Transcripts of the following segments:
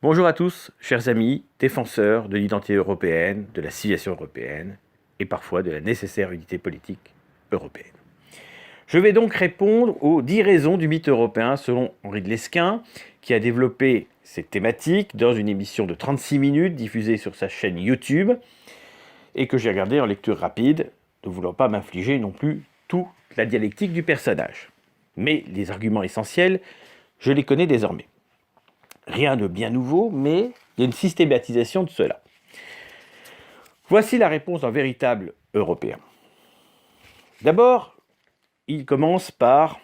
Bonjour à tous, chers amis, défenseurs de l'identité européenne, de la civilisation européenne et parfois de la nécessaire unité politique européenne. Je vais donc répondre aux 10 raisons du mythe européen selon Henri de Lesquen, qui a développé cette thématique dans une émission de 36 minutes diffusée sur sa chaîne YouTube et que j'ai regardée en lecture rapide, ne voulant pas m'infliger non plus toute la dialectique du personnage. Mais les arguments essentiels, je les connais désormais. Rien de bien nouveau, mais il y a une systématisation de cela. Voici la réponse d'un véritable Européen. D'abord, il commence par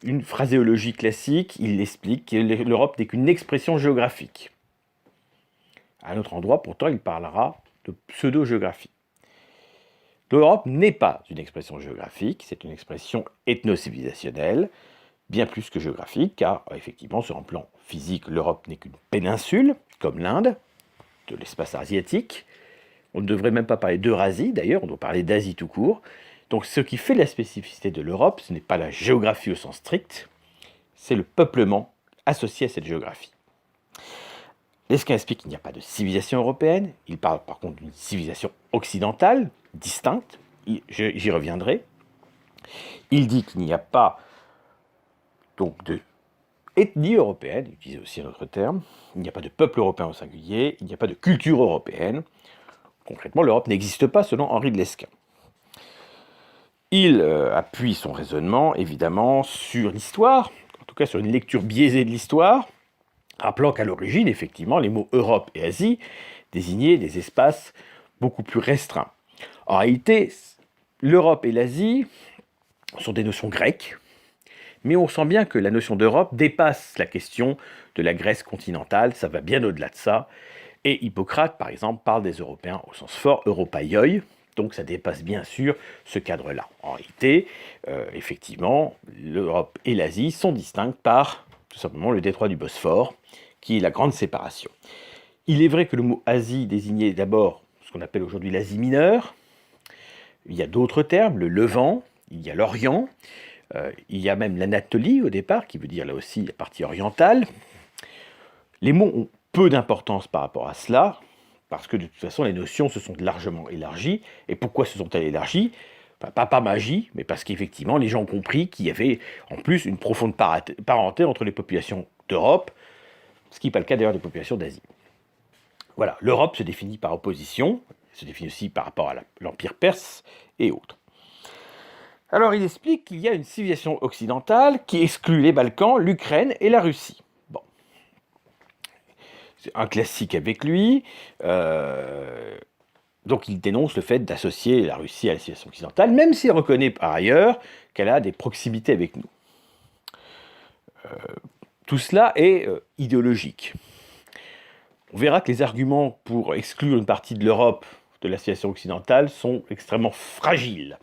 une phraséologie classique. Il explique que l'Europe n'est qu'une expression géographique. À un autre endroit, pourtant, il parlera de pseudo-géographie. L'Europe n'est pas une expression géographique, c'est une expression ethno-civilisationnelle, bien plus que géographique, car effectivement, sur un plan physique, l'Europe n'est qu'une péninsule, comme l'Inde, de l'espace asiatique. On ne devrait même pas parler d'Eurasie, d'ailleurs, on doit parler d'Asie tout court. Donc ce qui fait la spécificité de l'Europe, ce n'est pas la géographie au sens strict, c'est le peuplement associé à cette géographie. Lesquen explique qu'il n'y a pas de civilisation européenne, il parle par contre d'une civilisation occidentale, distincte, j'y reviendrai. Il dit qu'il n'y a pas donc de ethnie européenne, il utilise aussi un autre terme, il n'y a pas de peuple européen au singulier, il n'y a pas de culture européenne. Concrètement, l'Europe n'existe pas selon Henri de Lesquen. Il appuie son raisonnement, évidemment, sur l'histoire, en tout cas sur une lecture biaisée de l'histoire, rappelant qu'à l'origine, effectivement, les mots Europe et Asie désignaient des espaces beaucoup plus restreints. En réalité, l'Europe et l'Asie sont des notions grecques, mais on sent bien que la notion d'Europe dépasse la question de la Grèce continentale, ça va bien au-delà de ça. Et Hippocrate, par exemple, parle des Européens au sens fort, europaioi, donc ça dépasse bien sûr ce cadre-là. En réalité, effectivement, l'Europe et l'Asie sont distinctes par, tout simplement, le détroit du Bosphore, qui est la grande séparation. Il est vrai que le mot Asie désignait d'abord ce qu'on appelle aujourd'hui l'Asie mineure. Il y a d'autres termes, le Levant, il y a l'Orient, il y a même l'Anatolie au départ, qui veut dire là aussi la partie orientale. Les mots ont peu d'importance par rapport à cela, parce que de toute façon les notions se sont largement élargies. Et pourquoi se sont-elles élargies? Pas par magie, mais parce qu'effectivement les gens ont compris qu'il y avait en plus une profonde parenté entre les populations d'Europe, ce qui n'est pas le cas d'ailleurs des populations d'Asie. Voilà, l'Europe se définit par opposition, se définit aussi par rapport à l'Empire perse et autres. Alors il explique qu'il y a une civilisation occidentale qui exclut les Balkans, l'Ukraine et la Russie. Bon. C'est un classique avec lui. Donc il dénonce le fait d'associer la Russie à la civilisation occidentale, même s'il reconnaît par ailleurs qu'elle a des proximités avec nous. Tout cela est idéologique. On verra que les arguments pour exclure une partie de l'Europe de la civilisation occidentale sont extrêmement fragiles.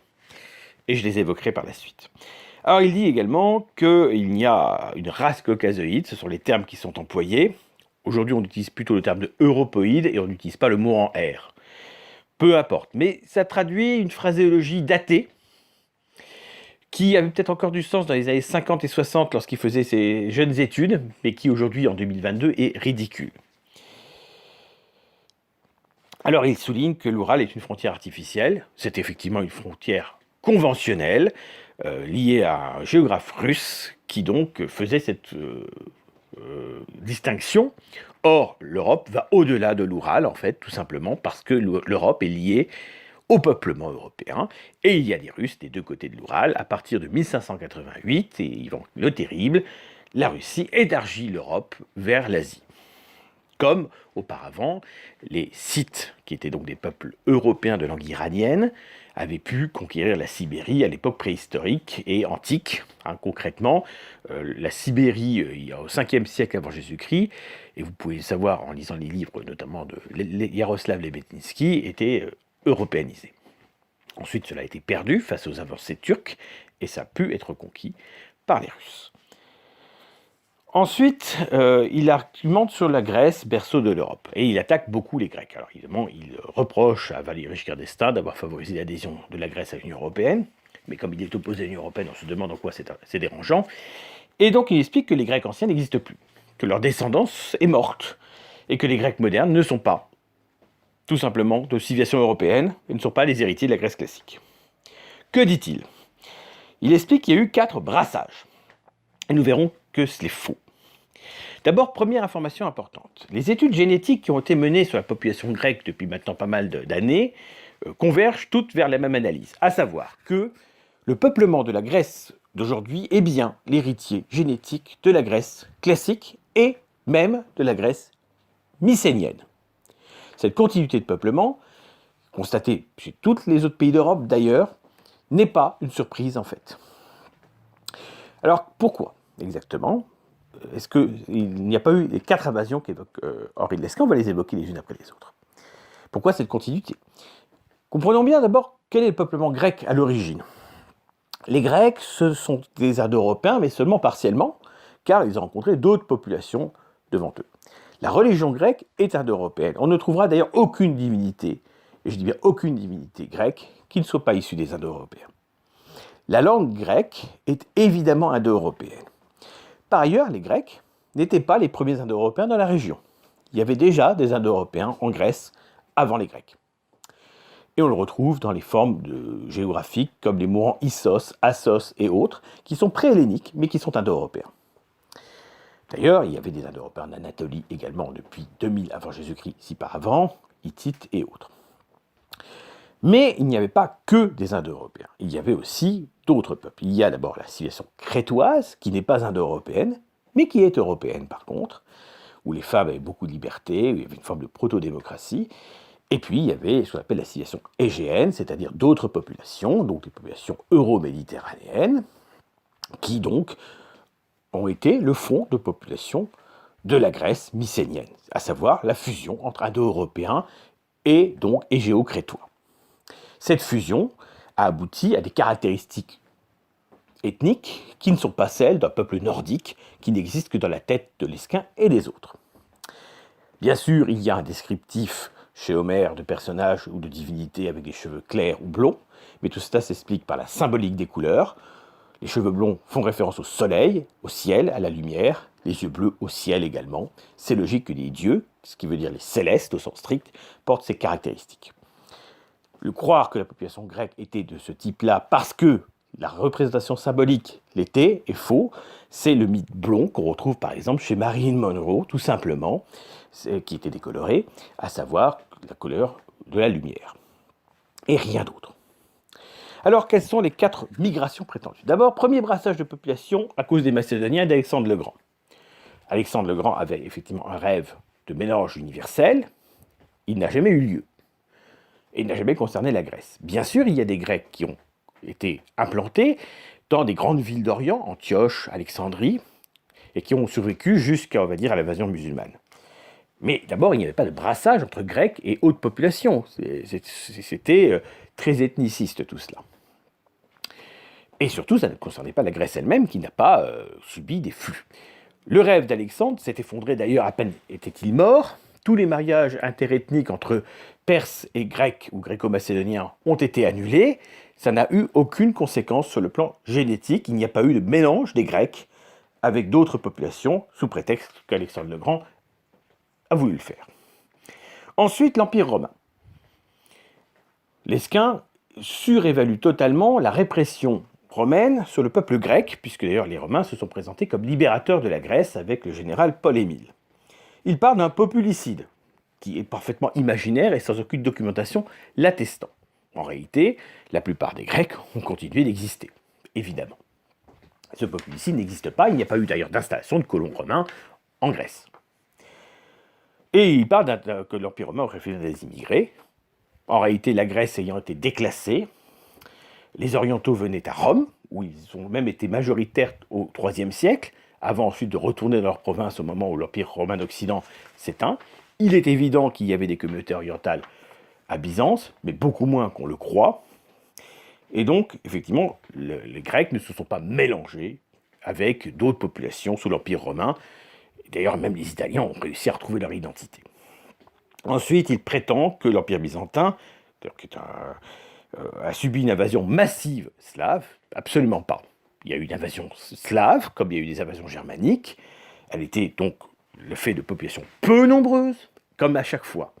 Et je les évoquerai par la suite. Alors il dit également qu'il y a une race caucasoïde, ce sont les termes qui sont employés. Aujourd'hui on utilise plutôt le terme de europoïde et on n'utilise pas le mot en R. Peu importe, mais ça traduit une phraséologie datée, qui avait peut-être encore du sens dans les années 50 et 60 lorsqu'il faisait ses jeunes études, mais qui aujourd'hui en 2022 est ridicule. Alors il souligne que l'Oural est une frontière artificielle, c'est effectivement une frontière conventionnelle, liée à un géographe russe qui donc faisait cette distinction. Or, l'Europe va au-delà de l'Oural, en fait, tout simplement parce que l'Europe est liée au peuplement européen, et il y a des Russes des deux côtés de l'Oural. À partir de 1588, et Ivan le Terrible, la Russie élargit l'Europe vers l'Asie. Comme auparavant, les Scythes, qui étaient donc des peuples européens de langue iranienne, avaient pu conquérir la Sibérie à l'époque préhistorique et antique. Concrètement, la Sibérie, il y a au 5e siècle avant Jésus-Christ, et vous pouvez le savoir en lisant les livres notamment de Yaroslav Lebedinsky, était européanisée. Ensuite, cela a été perdu face aux avancées turques, et ça a pu être conquis par les Russes. Ensuite, il argumente sur la Grèce, berceau de l'Europe, et il attaque beaucoup les Grecs. Alors évidemment, il reproche à Valéry Giscard d'Estaing d'avoir favorisé l'adhésion de la Grèce à l'Union européenne, mais comme il est opposé à l'Union européenne, on se demande en quoi c'est dérangeant. Et donc il explique que les Grecs anciens n'existent plus. que leur descendance est morte, et que les Grecs modernes ne sont pas, tout simplement, de civilisation européenne, et ne sont pas les héritiers de la Grèce classique. Que dit-il? Il explique qu'il y a eu 4 brassages. Et nous verrons que c'est faux. D'abord, première information importante. Les études génétiques qui ont été menées sur la population grecque depuis maintenant pas mal d'années convergent toutes vers la même analyse, à savoir que le peuplement de la Grèce d'aujourd'hui est bien l'héritier génétique de la Grèce classique et même de la Grèce mycénienne. Cette continuité de peuplement, constatée chez tous les autres pays d'Europe d'ailleurs, n'est pas une surprise en fait. Alors pourquoi exactement est-ce qu'il n'y a pas eu les 4 invasions qu'évoque Henri de Lesquen? On va les évoquer les unes après les autres. Pourquoi cette continuité? Comprenons bien d'abord quel est le peuplement grec à l'origine. Les Grecs, ce sont des Indo-Européens, mais seulement partiellement, car ils ont rencontré d'autres populations devant eux. La religion grecque est indo-européenne. On ne trouvera d'ailleurs aucune divinité, et je dis bien aucune divinité grecque, qui ne soit pas issue des Indo-Européens. La langue grecque est évidemment indo-européenne. Par ailleurs, les Grecs n'étaient pas les premiers Indo-Européens dans la région. Il y avait déjà des Indo-Européens en Grèce avant les Grecs. Et on le retrouve dans les formes géographiques comme les mourants Issos, Assos et autres, qui sont pré-helléniques, mais qui sont indo-européens. D'ailleurs, il y avait des Indo-Européens en Anatolie également depuis 2000 avant Jésus-Christ, si par avant, Hittites et autres. Mais il n'y avait pas que des Indo-Européens. Il y avait aussi d'autres peuples. Il y a d'abord la civilisation crétoise, qui n'est pas indo-européenne, mais qui est européenne par contre, où les femmes avaient beaucoup de liberté, où il y avait une forme de proto-démocratie. Et puis il y avait ce qu'on appelle la civilisation égéenne, c'est-à-dire d'autres populations, donc les populations euro-méditerranéennes, qui donc ont été le fond de population de la Grèce mycénienne, à savoir la fusion entre indo-européens et donc égéo-crétois. Cette fusion a abouti à des caractéristiques ethniques qui ne sont pas celles d'un peuple nordique qui n'existe que dans la tête de Lesquen et des autres. Bien sûr, il y a un descriptif chez Homère de personnages ou de divinités avec des cheveux clairs ou blonds, mais tout cela s'explique par la symbolique des couleurs. Les cheveux blonds font référence au soleil, au ciel, à la lumière, les yeux bleus au ciel également. C'est logique que les dieux, ce qui veut dire les célestes au sens strict, portent ces caractéristiques. Le croire que la population grecque était de ce type-là parce que la représentation symbolique l'était est faux. C'est le mythe blond qu'on retrouve par exemple chez Marilyn Monroe, tout simplement, qui était décolorée, à savoir la couleur de la lumière. Et rien d'autre. Alors, quelles sont les 4 migrations prétendues? D'abord, premier brassage de population à cause des Macédoniens d'Alexandre le Grand. Alexandre le Grand avait effectivement un rêve de mélange universel. Il n'a jamais eu lieu. Et il n'a jamais concerné la Grèce. Bien sûr, il y a des Grecs qui ont été implantés dans des grandes villes d'Orient, Antioche, Alexandrie, et qui ont survécu jusqu'à, on va dire, à l'invasion musulmane. Mais d'abord, il n'y avait pas de brassage entre Grecs et autres populations. C'était très ethniciste tout cela. Et surtout, ça ne concernait pas la Grèce elle-même qui n'a pas subi des flux. Le rêve d'Alexandre s'est effondré d'ailleurs à peine était-il mort. Tous les mariages interethniques entre Perses et Grecs ou Gréco-Macédoniens ont été annulés. Ça n'a eu aucune conséquence sur le plan génétique. Il n'y a pas eu de mélange des Grecs avec d'autres populations sous prétexte qu'Alexandre le Grand a voulu le faire. Ensuite, l'Empire romain. Lesquen surévalue totalement la répression romaine sur le peuple grec, puisque d'ailleurs les Romains se sont présentés comme libérateurs de la Grèce avec le général Paul Émile. Il parle d'un populicide, qui est parfaitement imaginaire et sans aucune documentation l'attestant. En réalité, la plupart des Grecs ont continué d'exister, évidemment. Ce populicide n'existe pas, il n'y a pas eu d'ailleurs d'installation de colons romains en Grèce. Et il parle que l'Empire romain aurait fait des immigrés. En réalité, la Grèce ayant été déclassée, les Orientaux venaient à Rome, où ils ont même été majoritaires au IIIe siècle, avant ensuite de retourner dans leur province au moment où l'Empire romain d'Occident s'éteint. Il est évident qu'il y avait des communautés orientales à Byzance, mais beaucoup moins qu'on le croit. Et donc, effectivement, les Grecs ne se sont pas mélangés avec d'autres populations sous l'Empire romain. D'ailleurs, même les Italiens ont réussi à retrouver leur identité. Ensuite, il prétend que l'Empire byzantin, qui a subi une invasion massive slave. Absolument pas. Il y a eu une invasion slave, comme il y a eu des invasions germaniques. Elle était donc le fait de populations peu nombreuses, comme à chaque fois,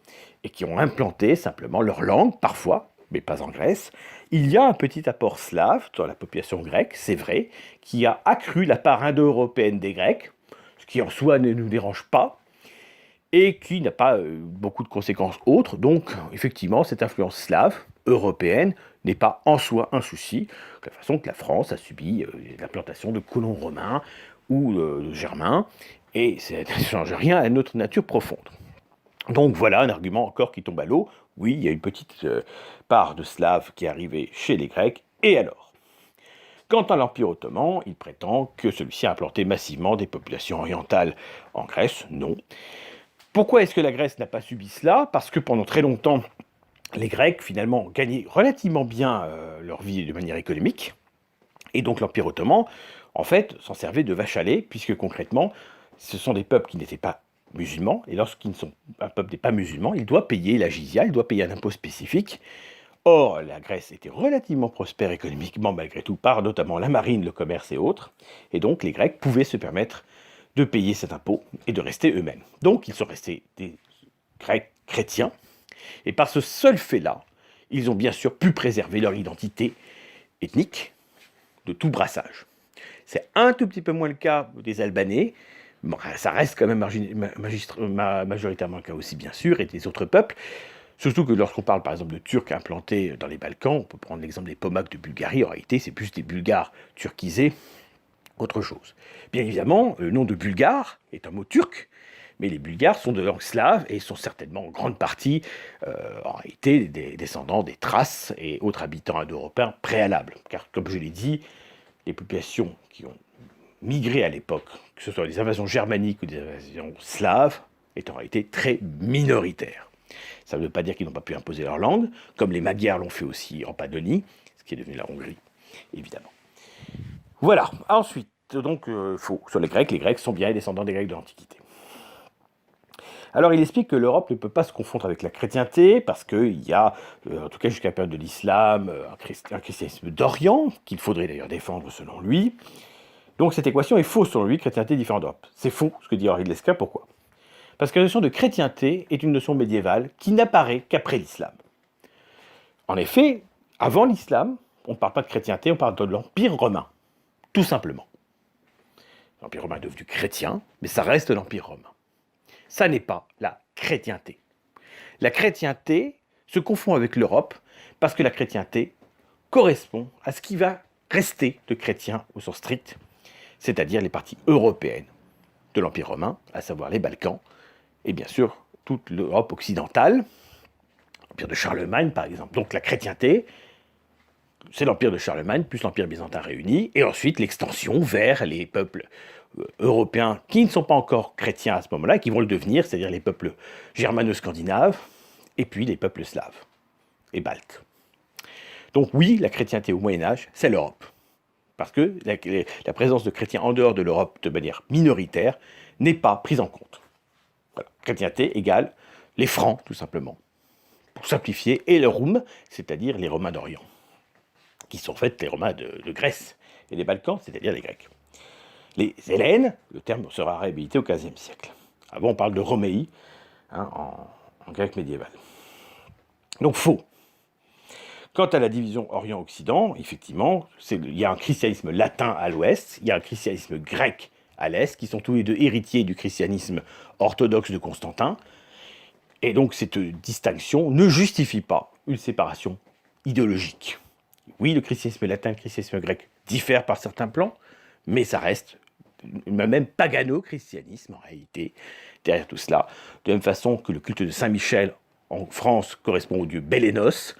et qui ont implanté simplement leur langue, parfois, mais pas en Grèce. Il y a un petit apport slave dans la population grecque, c'est vrai, qui a accru la part indo-européenne des Grecs, ce qui en soi ne nous dérange pas, et qui n'a pas beaucoup de conséquences autres. Donc, effectivement, cette influence slave, européenne, n'est pas en soi un souci, de la façon que la France a subi l'implantation de colons romains ou de germains, et ça ne change rien à notre nature profonde. Donc voilà un argument encore qui tombe à l'eau. Oui, il y a une petite part de Slaves qui est arrivée chez les Grecs, et alors? Quant à l'Empire ottoman, il prétend que celui-ci a implanté massivement des populations orientales en Grèce. Non. Pourquoi est-ce que la Grèce n'a pas subi cela? Parce que pendant très longtemps, les Grecs, finalement, gagnaient relativement bien leur vie de manière économique, et donc l'Empire ottoman, en fait, s'en servait de vache à lait, puisque concrètement, ce sont des peuples qui n'étaient pas musulmans, et un peuple n'est pas musulman, il doit payer la jizya, il doit payer un impôt spécifique. Or, la Grèce était relativement prospère économiquement malgré tout, par notamment la marine, le commerce et autres, et donc les Grecs pouvaient se permettre de payer cet impôt et de rester eux-mêmes. Donc ils sont restés des Grecs chrétiens, et par ce seul fait-là, ils ont bien sûr pu préserver leur identité ethnique de tout brassage. C'est un tout petit peu moins le cas des Albanais, bon, ça reste quand même majoritairement le cas aussi bien sûr, et des autres peuples, surtout que lorsqu'on parle par exemple de Turcs implantés dans les Balkans, on peut prendre l'exemple des Pomaks de Bulgarie, en réalité c'est plus des Bulgares turquisés qu'autre chose. Bien évidemment, le nom de Bulgare est un mot turc, mais les Bulgares sont de langue slave et sont certainement en grande partie, en réalité, des descendants des Thraces et autres habitants indo-européens préalables. Car, comme je l'ai dit, les populations qui ont migré à l'époque, que ce soit des invasions germaniques ou des invasions slaves, est en réalité très minoritaire. Ça ne veut pas dire qu'ils n'ont pas pu imposer leur langue, comme les Magyars l'ont fait aussi en Padonie, ce qui est devenu la Hongrie, évidemment. Voilà. Ensuite, donc, faux. Sur les Grecs sont bien les descendants des Grecs de l'Antiquité. Alors il explique que l'Europe ne peut pas se confondre avec la chrétienté, parce qu'il y a, en tout cas jusqu'à la période de l'islam, un christianisme d'Orient, qu'il faudrait d'ailleurs défendre selon lui. Donc cette équation est fausse selon lui, chrétienté différente d'Europe. C'est faux, ce que dit Henri de Lesquen, pourquoi? Parce que la notion de chrétienté est une notion médiévale qui n'apparaît qu'après l'islam. En effet, avant l'islam, on ne parle pas de chrétienté, on parle de l'Empire romain, tout simplement. L'Empire romain est devenu chrétien, mais ça reste l'Empire romain. Ça n'est pas la chrétienté. La chrétienté se confond avec l'Europe parce que la chrétienté correspond à ce qui va rester de chrétien au sens strict, c'est-à-dire les parties européennes de l'Empire romain, à savoir les Balkans, et bien sûr toute l'Europe occidentale, l'Empire de Charlemagne par exemple. Donc la chrétienté, c'est l'Empire de Charlemagne plus l'Empire byzantin réuni, et ensuite l'extension vers les peuples européens qui ne sont pas encore chrétiens à ce moment-là, qui vont le devenir, c'est-à-dire les peuples germano-scandinaves, et puis les peuples slaves et baltes. Donc oui, la chrétienté au Moyen-Âge, c'est l'Europe. Parce que la présence de chrétiens en dehors de l'Europe de manière minoritaire n'est pas prise en compte. Voilà. Chrétienté égale les Francs, tout simplement. Pour simplifier, et le Roum, c'est-à-dire les Romains d'Orient, qui sont en fait les Romains de Grèce, et les Balkans, c'est-à-dire les Grecs. Les Hellènes, le terme sera réhabilité au XVe siècle. Avant, on parle de Roméi, en grec médiéval. Donc faux. Quant à la division Orient-Occident, effectivement, il y a un christianisme latin à l'ouest, il y a un christianisme grec à l'est, qui sont tous les deux héritiers du christianisme orthodoxe de Constantin. Et donc cette distinction ne justifie pas une séparation idéologique. Oui, le christianisme latin et le christianisme grec diffèrent par certains plans, mais ça reste même pagano-christianisme en réalité, derrière tout cela. De la même façon que le culte de Saint-Michel en France correspond au dieu Bélénos,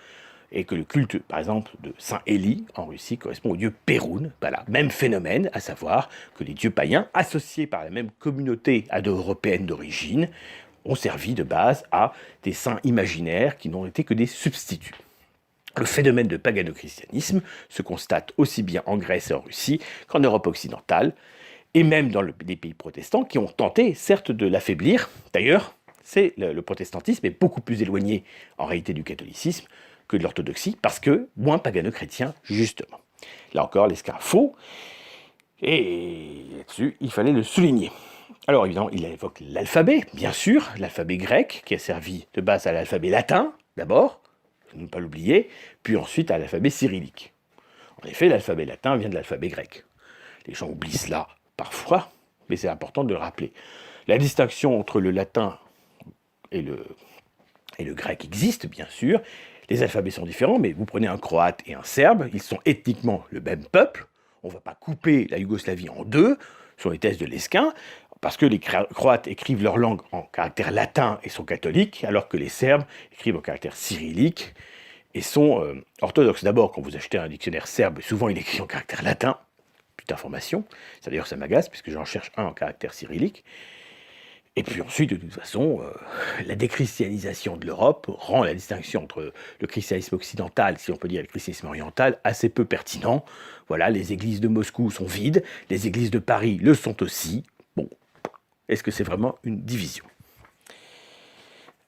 et que le culte, par exemple, de Saint-Élie en Russie correspond au dieu Péroun. Voilà, même phénomène, à savoir que les dieux païens, associés par la même communauté indo-européenne d'origine, ont servi de base à des saints imaginaires qui n'ont été que des substituts. Le phénomène de pagano-christianisme se constate aussi bien en Grèce et en Russie qu'en Europe occidentale, et même dans les pays protestants qui ont tenté, certes, de l'affaiblir. D'ailleurs, le protestantisme est beaucoup plus éloigné en réalité du catholicisme que de l'orthodoxie, parce que moins pagano-chrétien, justement. Là encore, Lesquen faux, et là-dessus, il fallait le souligner. Alors évidemment, il évoque l'alphabet, bien sûr, l'alphabet grec, qui a servi de base à l'alphabet latin, d'abord, ne pas l'oublier, puis ensuite à l'alphabet cyrillique. En effet, l'alphabet latin vient de l'alphabet grec. Les gens oublient cela parfois, mais c'est important de le rappeler. La distinction entre le latin et le grec existe, bien sûr. Les alphabets sont différents, mais vous prenez un croate et un serbe, ils sont ethniquement le même peuple. On ne va pas couper la Yougoslavie en deux, sur les thèses de Lesquin, parce que les Croates écrivent leur langue en caractère latin et sont catholiques, alors que les Serbes écrivent en caractère cyrillique et sont orthodoxes. D'abord, quand vous achetez un dictionnaire serbe, souvent il est écrit en caractère latin. Putain d'informations. Ça d'ailleurs, ça m'agace, puisque j'en cherche un en caractère cyrillique. Et puis ensuite, de toute façon, la déchristianisation de l'Europe rend la distinction entre le christianisme occidental, si on peut dire, et le christianisme oriental, assez peu pertinent. Voilà, les églises de Moscou sont vides, les églises de Paris le sont aussi. Bon, est-ce que c'est vraiment une division?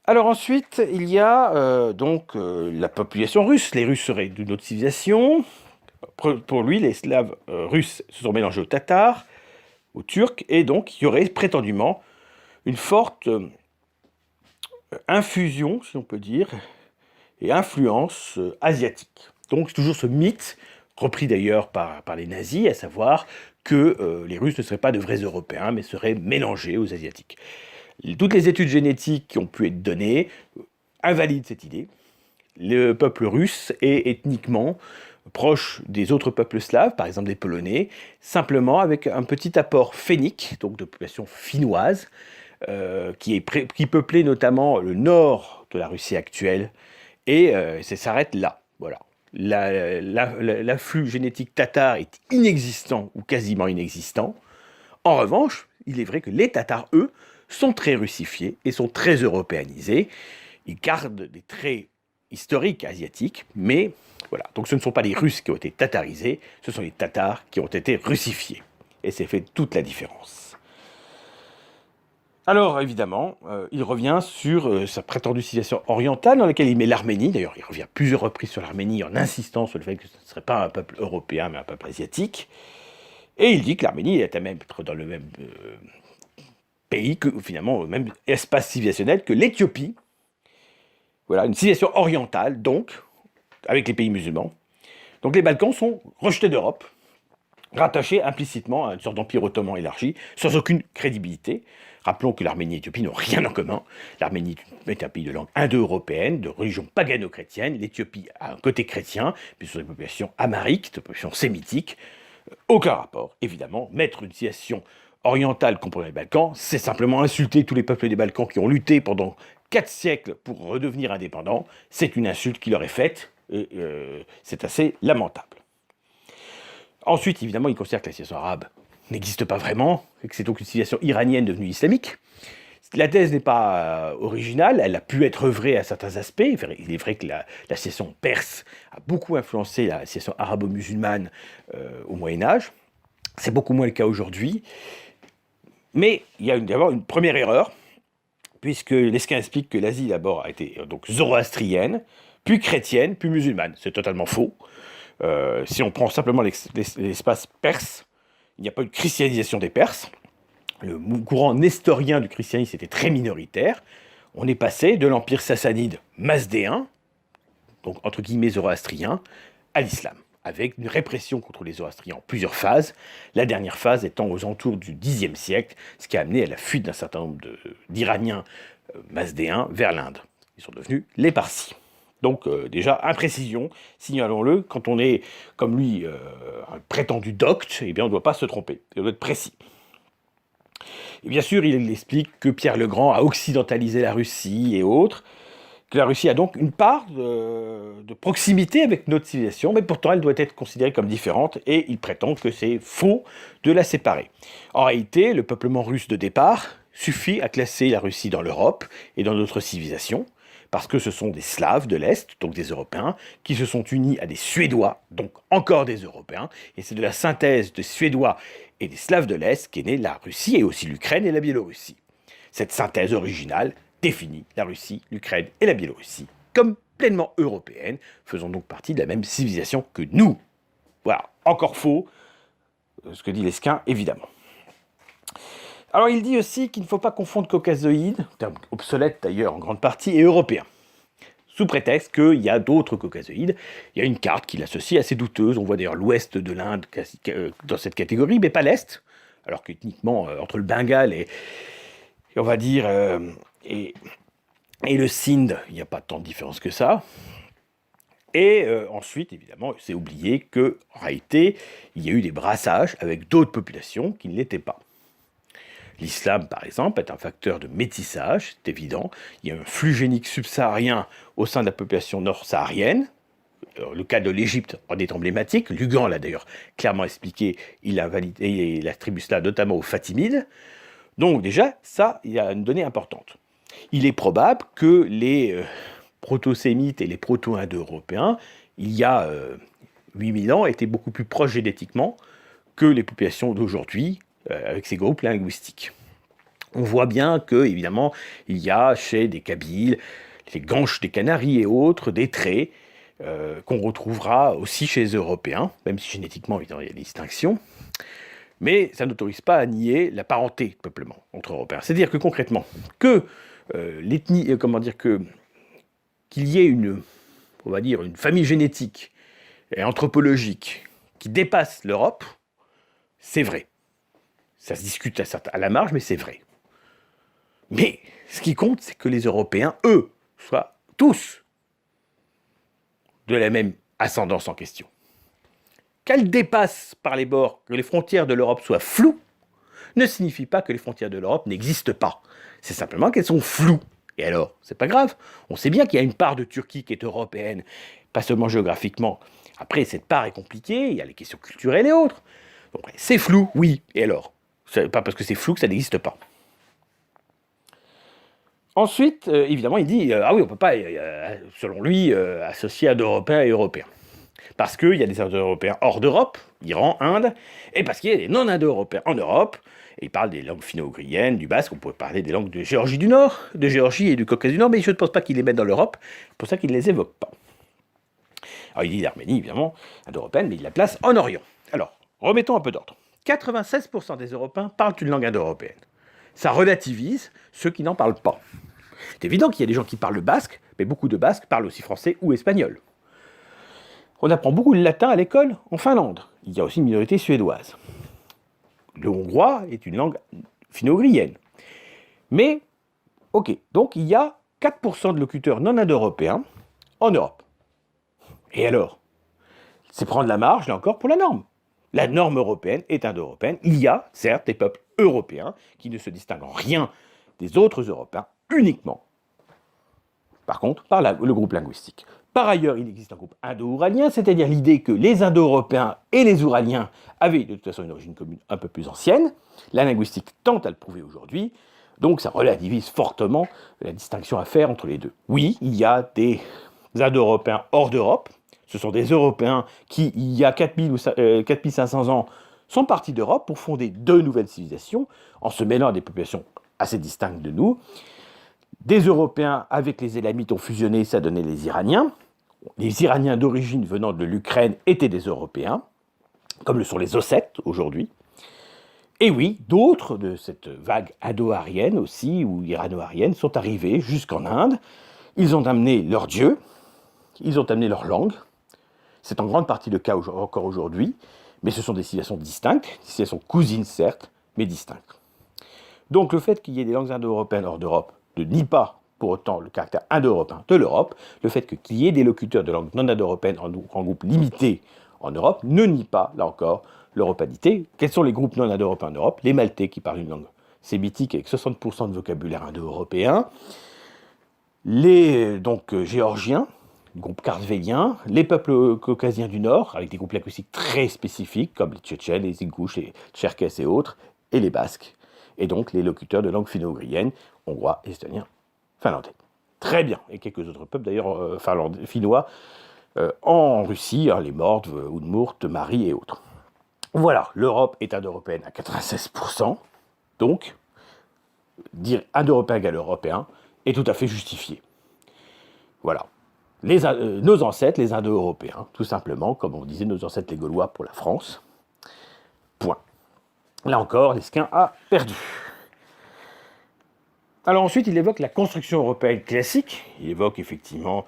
Alors ensuite, il y a la population russe. Les Russes seraient d'une autre civilisation. Pour lui, les Slaves russes se sont mélangés aux Tatars, aux Turcs, et donc il y aurait prétendument une forte infusion, si on peut dire, et influence asiatique. Donc c'est toujours ce mythe, repris d'ailleurs par les nazis, à savoir que les Russes ne seraient pas de vrais Européens, mais seraient mélangés aux Asiatiques. Toutes les études génétiques qui ont pu être données invalident cette idée. Le peuple russe est ethniquement proche des autres peuples slaves, par exemple des Polonais, simplement avec un petit apport phénique, donc de population finnoise, qui peuplait notamment le nord de la Russie actuelle, et ça s'arrête là. Voilà. L'afflux génétique tatar est inexistant ou quasiment inexistant. En revanche, il est vrai que les Tatars, eux, sont très russifiés et sont très européanisés. Ils gardent des traits historiques asiatiques, mais voilà. Donc ce ne sont pas les Russes qui ont été tatarisés, ce sont les Tatars qui ont été russifiés. Et c'est fait toute la différence. Alors évidemment, il revient sur sa prétendue civilisation orientale dans laquelle il met l'Arménie. D'ailleurs, il revient plusieurs reprises sur l'Arménie en insistant sur le fait que ce ne serait pas un peuple européen, mais un peuple asiatique. Et il dit que l'Arménie est à même être dans le même pays, que finalement, au même espace civilisationnel que l'Éthiopie. Voilà, une civilisation orientale, donc, avec les pays musulmans. Donc les Balkans sont rejetés d'Europe, rattachés implicitement à une sorte d'empire ottoman élargi, sans aucune crédibilité. Rappelons que l'Arménie et l'Éthiopie n'ont rien en commun. L'Arménie est un pays de langue indo-européenne, de religion pagano-chrétienne. L'Éthiopie a un côté chrétien, puis ce sont des populations amhariques, des populations sémitiques. Aucun rapport, évidemment. Mettre une civilisation orientale comprenant les Balkans, c'est simplement insulter tous les peuples des Balkans qui ont lutté pendant 4 siècles pour redevenir indépendants. C'est une insulte qui leur est faite, et c'est assez lamentable. Ensuite, évidemment, il considère que la civilisation arabe n'existe pas vraiment, et que c'est donc une civilisation iranienne devenue islamique. La thèse n'est pas originale, elle a pu être œuvrée à certains aspects. Il est vrai que la civilisation perse a beaucoup influencé la civilisation arabo-musulmane au Moyen-Âge. C'est beaucoup moins le cas aujourd'hui. Mais il y a d'abord une première erreur, puisque Lesquin explique que l'Asie d'abord a été donc zoroastrienne, puis chrétienne, puis musulmane. C'est totalement faux. Si on prend simplement l'espace perse, il n'y a pas eu de christianisation des Perses. Le courant nestorien du christianisme était très minoritaire. On est passé de l'empire sassanide mazdéen, donc entre guillemets zoroastrien, à l'islam, avec une répression contre les zoroastriens en plusieurs phases, la dernière phase étant aux alentours du Xe siècle, ce qui a amené à la fuite d'un certain nombre d'Iraniens mazdéens vers l'Inde. Ils sont devenus les Parsis. Donc déjà, imprécision, signalons-le, quand on est, comme lui, un prétendu docte, eh bien on ne doit pas se tromper, on doit être précis. Et bien sûr, il explique que Pierre le Grand a occidentalisé la Russie et autres, que la Russie a donc une part de proximité avec notre civilisation, mais pourtant elle doit être considérée comme différente, et il prétend que c'est faux de la séparer. En réalité, le peuplement russe de départ suffit à classer la Russie dans l'Europe et dans notre civilisation, parce que ce sont des Slaves de l'Est, donc des Européens, qui se sont unis à des Suédois, donc encore des Européens, et c'est de la synthèse des Suédois et des Slaves de l'Est qu'est née la Russie et aussi l'Ukraine et la Biélorussie. Cette synthèse originale définit la Russie, l'Ukraine et la Biélorussie comme pleinement européennes, faisant donc partie de la même civilisation que nous. Voilà, encore faux, ce que dit Lesquin, évidemment. Alors il dit aussi qu'il ne faut pas confondre caucasoïde, terme obsolète d'ailleurs en grande partie, et européen. Sous prétexte qu'il y a d'autres caucasoïdes. Il y a une carte qui l'associe assez douteuse. On voit d'ailleurs l'ouest de l'Inde dans cette catégorie, mais pas l'est. Alors qu'ethniquement, entre le Bengale et on va dire, et le Sindh, il n'y a pas tant de différence que ça. Et ensuite, évidemment, c'est oublié qu'en réalité, il y a eu des brassages avec d'autres populations qui ne l'étaient pas. L'islam, par exemple, est un facteur de métissage, c'est évident. Il y a un flux génique subsaharien au sein de la population nord-saharienne. Le cas de l'Égypte en est emblématique. Lugan l'a d'ailleurs clairement expliqué. Il a validé et il attribue cela notamment aux Fatimides. Donc déjà, ça, il y a une donnée importante. Il est probable que les proto-sémites et les proto-indo-européens, il y a 8000 ans, étaient beaucoup plus proches génétiquement que les populations d'aujourd'hui, avec ces groupes linguistiques. On voit bien que, évidemment, il y a chez des Kabyles, les Ganches des Canaries et autres, des traits qu'on retrouvera aussi chez les Européens, même si génétiquement, évidemment, il y a des distinctions. Mais ça n'autorise pas à nier la parenté de peuplement entre Européens. C'est-à-dire que concrètement, que l'ethnie, qu'il y ait une famille génétique et anthropologique qui dépasse l'Europe, c'est vrai. Ça se discute à la marge, mais c'est vrai. Mais ce qui compte, c'est que les Européens, eux, soient tous de la même ascendance en question. Qu'elles dépassent par les bords, que les frontières de l'Europe soient floues, ne signifie pas que les frontières de l'Europe n'existent pas. C'est simplement qu'elles sont floues. Et alors, c'est pas grave. On sait bien qu'il y a une part de Turquie qui est européenne, pas seulement géographiquement. Après, cette part est compliquée, il y a les questions culturelles et autres. Donc, c'est flou, oui. Et alors? C'est pas parce que c'est flou que ça n'existe pas. Ensuite, évidemment, il dit ah oui, on ne peut pas, selon lui, associer Indo-Européens et Européens. Parce qu'il y a des Indo-Européens hors d'Europe, Iran, Inde, et parce qu'il y a des non-Indo-Européens en Europe. Et il parle des langues finno-ougriennes, du basque, on pourrait parler des langues de Géorgie du Nord, de Géorgie et du Caucase du Nord, mais je ne pense pas qu'il les mette dans l'Europe, c'est pour ça qu'il ne les évoque pas. Alors il dit l'Arménie, évidemment, indo-européenne, mais il la place en Orient. Alors, remettons un peu d'ordre. 96% des Européens parlent une langue indo-européenne. Ça relativise ceux qui n'en parlent pas. C'est évident qu'il y a des gens qui parlent le basque, mais beaucoup de Basques parlent aussi français ou espagnol. On apprend beaucoup le latin à l'école en Finlande. Il y a aussi une minorité suédoise. Le hongrois est une langue finno-ougrienne. Mais, ok, donc il y a 4% de locuteurs non indo-européens en Europe. Et alors? C'est prendre la marge, là encore, pour la norme. La norme européenne est indo-européenne. Il y a, certes, des peuples européens qui ne se distinguent en rien des autres Européens, uniquement, par contre, par le groupe linguistique. Par ailleurs, il existe un groupe indo-ouralien, c'est-à-dire l'idée que les Indo-Européens et les Ouraliens avaient de toute façon une origine commune un peu plus ancienne. La linguistique tente à le prouver aujourd'hui, donc ça relativise fortement la distinction à faire entre les deux. Oui, il y a des Indo-Européens hors d'Europe. Ce sont des Européens qui, il y a 4500 ans, sont partis d'Europe pour fonder deux nouvelles civilisations, en se mêlant à des populations assez distinctes de nous. Des Européens avec les Élamites ont fusionné, ça donnait les Iraniens. Les Iraniens d'origine venant de l'Ukraine étaient des Européens, comme le sont les Ossètes aujourd'hui. Et oui, d'autres de cette vague indo-arienne aussi, ou irano-arienne, sont arrivés jusqu'en Inde. Ils ont amené leurs dieux, ils ont amené leur langue. C'est en grande partie le cas encore aujourd'hui, mais ce sont des civilisations distinctes, des civilisations cousines certes, mais distinctes. Donc le fait qu'il y ait des langues indo-européennes hors d'Europe ne nie pas pour autant le caractère indo-européen de l'Europe. Le fait qu'il y ait des locuteurs de langues non indo-européennes en groupe limité en Europe ne nie pas, là encore, l'europanité. Quels sont les groupes non indo-européens en Europe? Les Maltais qui parlent une langue sémitique avec 60% de vocabulaire indo-européen, les Géorgiens, groupe kartvélien, les peuples caucasiens du Nord, avec des groupes linguistiques très spécifiques, comme les Tchétchènes, les Ingouches, les Tcherkesses et autres, et les Basques, et donc les locuteurs de langue finno-ougrienne, hongrois, estoniens, finlandais. Très bien, et quelques autres peuples d'ailleurs finnois en Russie, les Mordes, Udmurt, Mari et autres. Voilà, l'Europe est indo-européenne à 96%, donc dire indo-européen égale européen est tout à fait justifié. Voilà. Nos ancêtres, les Indo-Européens, tout simplement, comme on disait nos ancêtres les Gaulois pour la France. Point. Là encore, l'Esquin a perdu. Alors ensuite, il évoque la construction européenne classique. Il évoque effectivement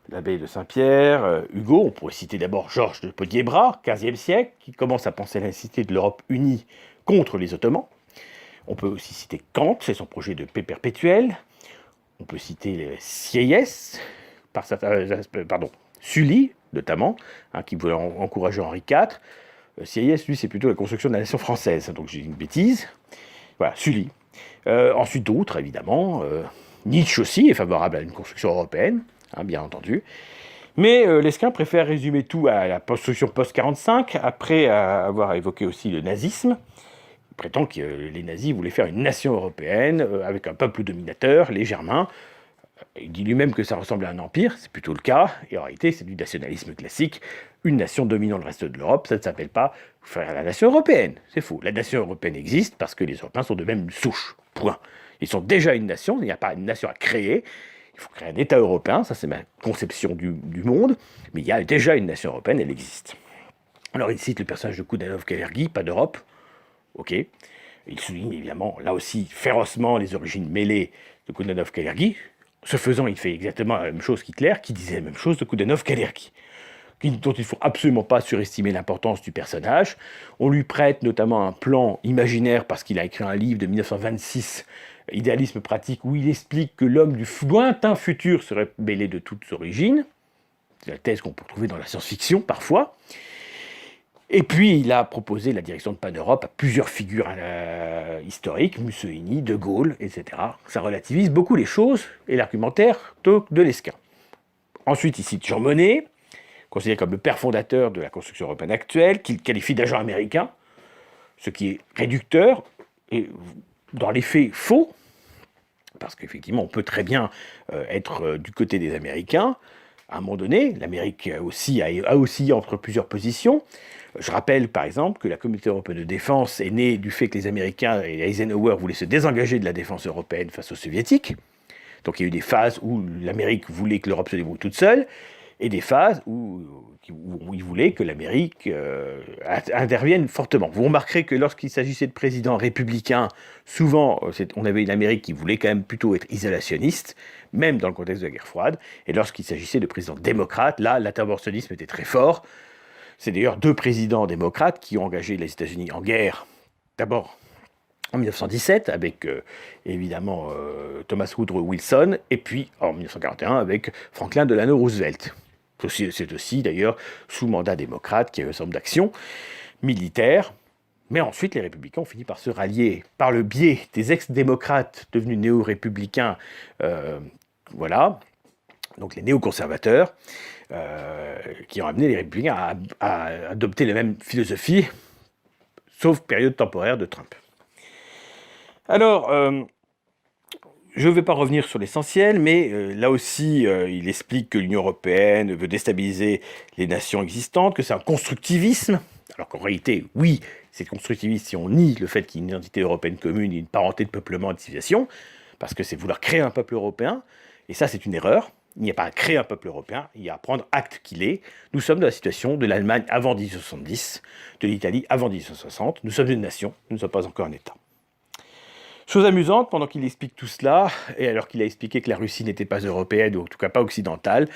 l'abbaye de Saint-Pierre, Hugo. On pourrait citer d'abord Georges de Podiebrad, 15e siècle, qui commence à penser la nécessité de l'Europe unie contre les Ottomans. On peut aussi citer Kant et son projet de paix perpétuelle. On peut citer les Sieyès, Sully notamment, qui voulait encourager Henri IV. Sieyès, lui, c'est plutôt la construction de la nation française, donc j'ai dit une bêtise. Voilà, Sully. Ensuite d'autres, évidemment. Nietzsche aussi est favorable à une construction européenne, bien entendu. Mais Lesquin préfère résumer tout à la construction post-45, après avoir évoqué aussi le nazisme. Il prétend que les nazis voulaient faire une nation européenne avec un peuple dominateur, les Germains. Il dit lui-même que ça ressemble à un empire, c'est plutôt le cas, et en réalité c'est du nationalisme classique, une nation dominant le reste de l'Europe, ça ne s'appelle pas faire la nation européenne, c'est faux. La nation européenne existe parce que les Européens sont de même souche, point. Ils sont déjà une nation, il n'y a pas une nation à créer, il faut créer un État européen, ça c'est ma conception du monde, mais il y a déjà une nation européenne, elle existe. Alors il cite le personnage de Koudanov-Kalergi, pas d'Europe, ok. Il souligne évidemment, là aussi, férocement les origines mêlées de Koudanov-Kalergi. Ce faisant, il fait exactement la même chose qu'Hitler, qui disait la même chose de Koudanov-Kalergi, dont il ne faut absolument pas surestimer l'importance du personnage. On lui prête notamment un plan imaginaire parce qu'il a écrit un livre de 1926, Idéalisme pratique, où il explique que l'homme du lointain futur serait mêlé de toutes origines. C'est la thèse qu'on peut trouver dans la science-fiction parfois. Et puis, il a proposé la direction de Pan-Europe à plusieurs figures historiques, Mussolini, De Gaulle, etc. Ça relativise beaucoup les choses et l'argumentaire de Lesquin. Ensuite, il cite Jean Monnet, considéré comme le père fondateur de la construction européenne actuelle, qu'il qualifie d'agent américain, ce qui est réducteur et, dans les faits, faux, parce qu'effectivement, on peut très bien être du côté des Américains. À un moment donné, l'Amérique aussi a oscillé entre plusieurs positions. Je rappelle par exemple que la Communauté européenne de défense est née du fait que les Américains et Eisenhower voulaient se désengager de la défense européenne face aux Soviétiques. Donc il y a eu des phases où l'Amérique voulait que l'Europe se débrouille toute seule, et des phases où il voulait que l'Amérique intervienne fortement. Vous remarquerez que lorsqu'il s'agissait de présidents républicains, souvent on avait une Amérique qui voulait quand même plutôt être isolationniste, même dans le contexte de la guerre froide, et lorsqu'il s'agissait de présidents démocrates, là l'interventionnisme était très fort. C'est d'ailleurs deux présidents démocrates qui ont engagé les États-Unis en guerre, d'abord en 1917 avec évidemment Thomas Woodrow Wilson, et puis en 1941 avec Franklin Delano Roosevelt. C'est aussi d'ailleurs sous mandat démocrate qu'il y a eu un certain nombre d'actions militaires. Mais ensuite, les républicains ont fini par se rallier par le biais des ex-démocrates devenus néo-républicains, voilà, donc les néoconservateurs, qui ont amené les républicains à adopter la même philosophie, sauf période temporaire de Trump. Alors, je ne vais pas revenir sur l'essentiel, mais là aussi, il explique que l'Union européenne veut déstabiliser les nations existantes, que c'est un constructivisme, alors qu'en réalité, oui, c'est constructiviste si on nie le fait qu'il y ait une identité européenne commune et une parenté de peuplement et de civilisation, parce que c'est vouloir créer un peuple européen, et ça c'est une erreur. Il n'y a pas à créer un peuple européen, il y a à prendre acte qu'il est. Nous sommes dans la situation de l'Allemagne avant 1870, de l'Italie avant 1860, nous sommes une nation, nous ne sommes pas encore un État. Chose amusante, pendant qu'il explique tout cela, et alors qu'il a expliqué que la Russie n'était pas européenne, ou en tout cas pas occidentale,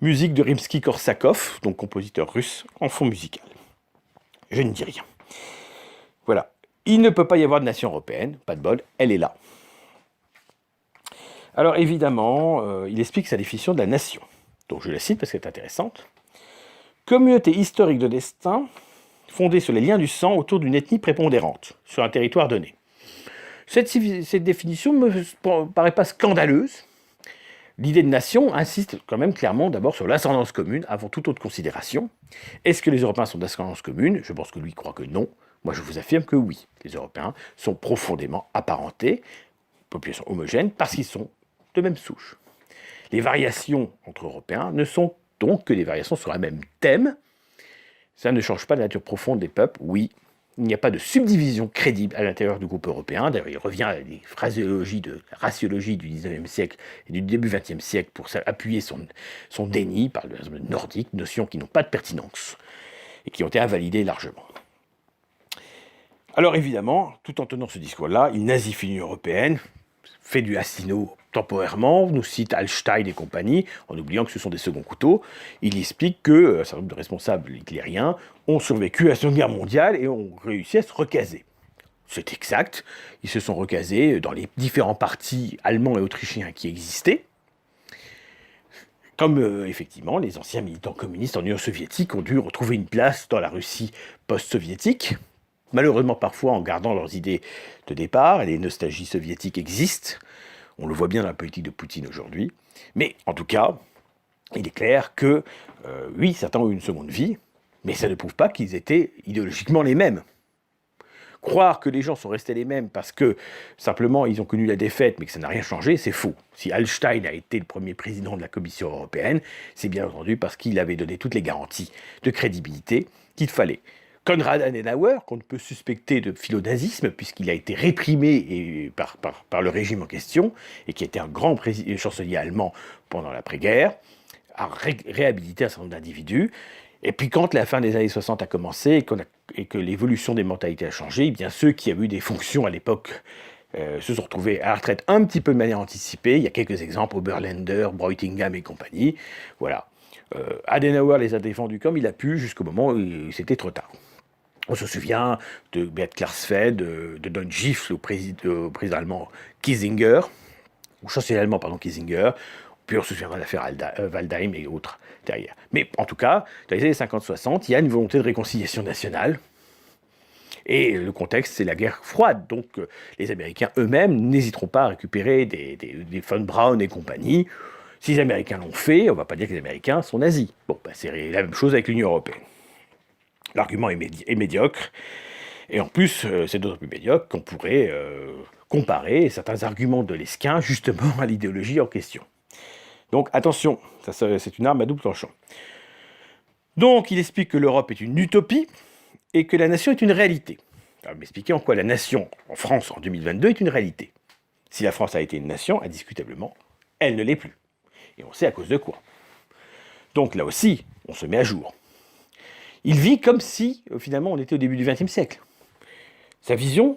musique de Rimsky-Korsakov, donc compositeur russe, en fond musical. Je ne dis rien. Voilà. Il ne peut pas y avoir de nation européenne, pas de bol, elle est là. Alors évidemment, il explique sa définition de la nation. Donc je la cite parce qu'elle est intéressante. Communauté historique de destin fondée sur les liens du sang autour d'une ethnie prépondérante, sur un territoire donné. Cette définition ne me paraît pas scandaleuse. L'idée de nation insiste quand même clairement d'abord sur l'ascendance commune avant toute autre considération. Est-ce que les Européens sont d'ascendance commune? Je pense que lui croit que non. Moi je vous affirme que oui. Les Européens sont profondément apparentés, population homogène, parce qu'ils sont de même souche. Les variations entre Européens ne sont donc que des variations sur un même thème. Ça ne change pas la nature profonde des peuples, oui. Il n'y a pas de subdivision crédible à l'intérieur du groupe européen. D'ailleurs, il revient à des phraséologies de la raciologie du 19e siècle et du début 20e siècle pour appuyer son déni par le nordique, notions qui n'ont pas de pertinence et qui ont été invalidées largement. Alors évidemment, tout en tenant ce discours-là, il nazifie l'Union européenne, fait du assino temporairement, nous cite Hallstein et compagnie, en oubliant que ce sont des seconds couteaux. Il explique que un certain nombre de responsables hitlériens ont survécu à la Seconde Guerre mondiale et ont réussi à se recaser. C'est exact, ils se sont recasés dans les différents partis allemands et autrichiens qui existaient, comme effectivement les anciens militants communistes en Union soviétique ont dû retrouver une place dans la Russie post-soviétique, malheureusement parfois en gardant leurs idées de départ, et les nostalgies soviétiques existent, on le voit bien dans la politique de Poutine aujourd'hui, mais en tout cas, il est clair que, oui, certains ont eu une seconde vie, mais ça ne prouve pas qu'ils étaient idéologiquement les mêmes. Croire que les gens sont restés les mêmes parce que simplement ils ont connu la défaite mais que ça n'a rien changé, c'est faux. Si Hallstein a été le premier président de la Commission européenne, c'est bien entendu parce qu'il avait donné toutes les garanties de crédibilité qu'il fallait. Konrad Adenauer, qu'on ne peut suspecter de philonazisme puisqu'il a été réprimé par le régime en question et qui était un grand chancelier allemand pendant l'après-guerre, a réhabilité un certain nombre d'individus. Et puis quand la fin des années 60 a commencé et que l'évolution des mentalités a changé, eh bien ceux qui avaient eu des fonctions à l'époque se sont retrouvés à la retraite un petit peu de manière anticipée. Il y a quelques exemples, Oberländer, Breutingham et compagnie. Voilà. Adenauer les a défendus comme il a pu jusqu'au moment où c'était trop tard. On se souvient de Beat Klarsfeld, de Don Gifle au président allemand Kiesinger, ou chancelier allemand, pardon, Kiesinger. Puis on se souviendra de l'affaire Waldheim et autres derrière. Mais en tout cas, dans les années 50-60, il y a une volonté de réconciliation nationale. Et le contexte, c'est la guerre froide. Donc les Américains eux-mêmes n'hésiteront pas à récupérer des von Braun et compagnie. Si les Américains l'ont fait, on ne va pas dire que les Américains sont nazis. Bon, ben, c'est la même chose avec l'Union européenne. L'argument est médiocre. Et en plus, c'est d'autant plus médiocre qu'on pourrait comparer certains arguments de Lesquin justement à l'idéologie en question. Donc attention, c'est une arme à double tranchant. Donc il explique que l'Europe est une utopie et que la nation est une réalité. Alors, il m'expliquait en quoi la nation en France en 2022 est une réalité. Si la France a été une nation, indiscutablement, elle ne l'est plus. Et on sait à cause de quoi. Donc là aussi, on se met à jour. Il vit comme si, finalement, on était au début du XXe siècle. Sa vision,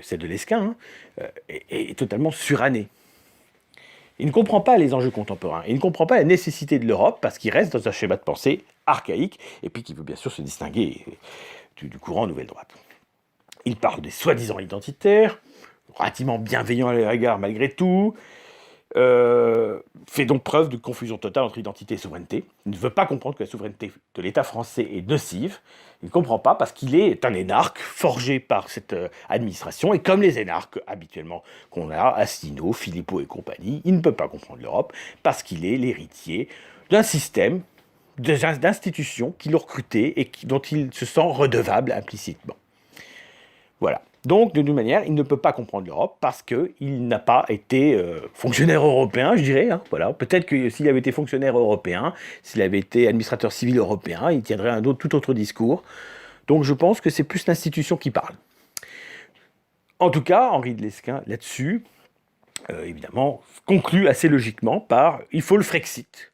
celle de Lesquin, est totalement surannée. Il ne comprend pas les enjeux contemporains. Il ne comprend pas la nécessité de l'Europe parce qu'il reste dans un schéma de pensée archaïque et puis qui veut bien sûr se distinguer du courant Nouvelle Droite. Il parle des soi-disant identitaires, relativement bienveillant à l'égard malgré tout, fait donc preuve de confusion totale entre identité et souveraineté. Il ne veut pas comprendre que la souveraineté de l'État français est nocive. Il ne comprend pas parce qu'il est un énarque forgé par cette administration. Et comme les énarques habituellement qu'on a, Asselineau, Philippot et compagnie, il ne peut pas comprendre l'Europe parce qu'il est l'héritier d'un système, d'institutions qui l'ont recruté et dont il se sent redevable implicitement. Voilà. Donc, de toute manière, il ne peut pas comprendre l'Europe parce qu'il n'a pas été fonctionnaire européen, je dirais. Hein, voilà. Peut-être que s'il avait été fonctionnaire européen, s'il avait été administrateur civil européen, il tiendrait un tout autre discours. Donc, je pense que c'est plus l'institution qui parle. En tout cas, Henri de Lesquin, là-dessus, évidemment, conclut assez logiquement par « il faut le Frexit ».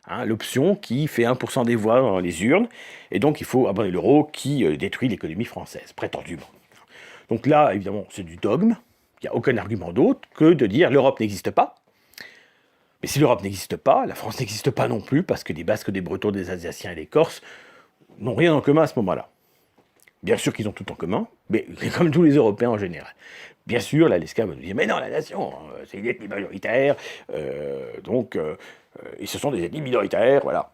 Hein, l'option qui fait 1% des voix dans les urnes, et donc il faut abandonner l'euro qui détruit l'économie française, prétendument. Donc là, évidemment, c'est du dogme. Il n'y a aucun argument d'autre que de dire l'Europe n'existe pas. Mais si l'Europe n'existe pas, la France n'existe pas non plus, parce que des Basques, des Bretons, des Alsaciens et des Corses n'ont rien en commun à ce moment-là. Bien sûr qu'ils ont tout en commun, mais comme tous les Européens en général. Bien sûr, la Lesquin va nous dire « Mais non, la nation, c'est une ethnie majoritaire, et ce sont des ethnies minoritaires, voilà. »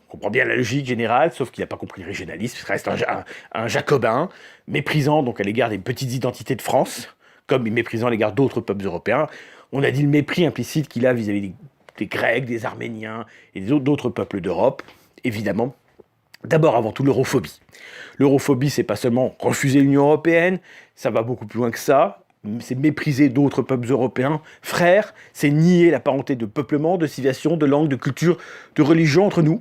On comprend bien la logique générale, sauf qu'il n'a pas compris le régionalisme. Il reste un jacobin, méprisant donc à l'égard des petites identités de France, comme méprisant à l'égard d'autres peuples européens. On a dit le mépris implicite qu'il a vis-à-vis des Grecs, des Arméniens et d'autres peuples d'Europe, évidemment. D'abord, avant tout, l'europhobie. L'europhobie, c'est pas seulement refuser l'Union européenne, ça va beaucoup plus loin que ça. C'est mépriser d'autres peuples européens. Frères, c'est nier la parenté de peuplement, de civilisation, de langue, de culture, de religion entre nous.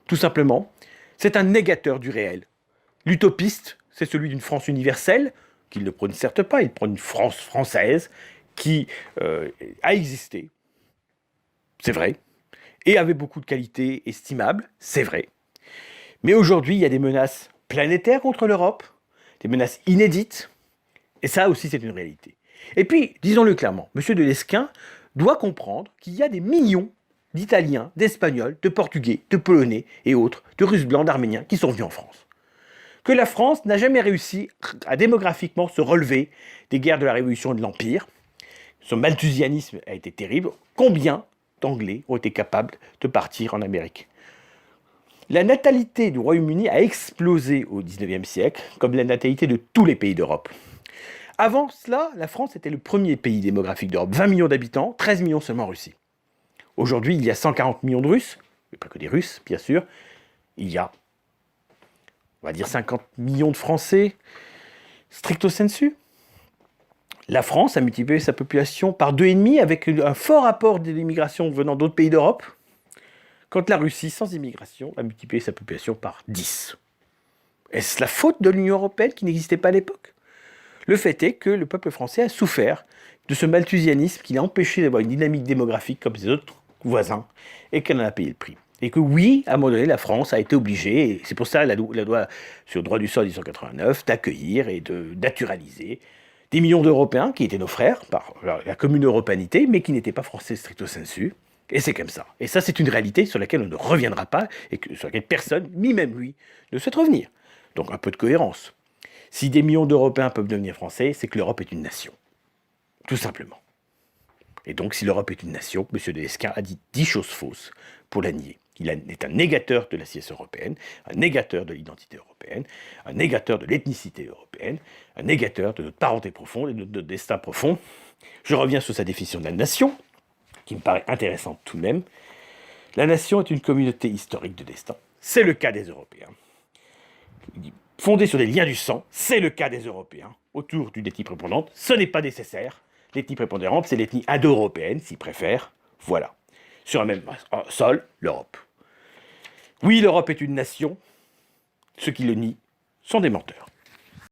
Tout simplement, c'est un négateur du réel. L'utopiste, c'est celui d'une France universelle, qu'il ne prône certes pas, il prône une France française qui a existé, c'est vrai, et avait beaucoup de qualités estimables, c'est vrai. Mais aujourd'hui, il y a des menaces planétaires contre l'Europe, des menaces inédites, et ça aussi c'est une réalité. Et puis, disons-le clairement, M. de Lesquen doit comprendre qu'il y a des millions d'Italiens, d'Espagnols, de Portugais, de Polonais et autres, de Russes blancs, d'Arméniens qui sont venus en France. Que la France n'a jamais réussi à démographiquement se relever des guerres de la Révolution et de l'Empire. Son malthusianisme a été terrible. Combien d'Anglais ont été capables de partir en Amérique? La natalité du Royaume-Uni a explosé au XIXe siècle, comme la natalité de tous les pays d'Europe. Avant cela, la France était le premier pays démographique d'Europe. 20 millions d'habitants, 13 millions seulement en Russie. Aujourd'hui, il y a 140 millions de Russes, mais pas que des Russes, bien sûr. Il y a, on va dire, 50 millions de Français, stricto sensu. La France a multiplié sa population par 2,5 avec un fort apport de l'immigration venant d'autres pays d'Europe, quand la Russie, sans immigration, a multiplié sa population par 10. Est-ce la faute de l'Union européenne qui n'existait pas à l'époque? Le fait est que le peuple français a souffert de ce malthusianisme qui l'a empêché d'avoir une dynamique démographique comme ses autres voisins et qu'elle en a payé le prix. Et que oui, à un moment donné, la France a été obligée, et c'est pour ça la loi sur le droit du sol de 1989, d'accueillir et de naturaliser des millions d'Européens qui étaient nos frères par la commune européanité, mais qui n'étaient pas français stricto sensu. Et c'est comme ça. Et ça, c'est une réalité sur laquelle on ne reviendra pas et sur laquelle personne, ni même lui, ne souhaite revenir. Donc un peu de cohérence. Si des millions d'Européens peuvent devenir français, c'est que l'Europe est une nation. Tout simplement. Et donc, si l'Europe est une nation, M. de Lesquen a dit 10 choses fausses pour la nier. Il est un négateur de la siège européenne, un négateur de l'identité européenne, un négateur de l'ethnicité européenne, un négateur de notre parenté profonde et de notre destin profond. Je reviens sur sa définition de la nation, qui me paraît intéressante tout de même. La nation est une communauté historique de destin. C'est le cas des Européens. Fondée sur des liens du sang, c'est le cas des Européens. Autour d'une ethnie prépondérante, ce n'est pas nécessaire. L'ethnie prépondérante, c'est l'ethnie indo-européenne, s'ils préfèrent. Voilà. Sur un même sol, l'Europe. Oui, l'Europe est une nation. Ceux qui le nient sont des menteurs.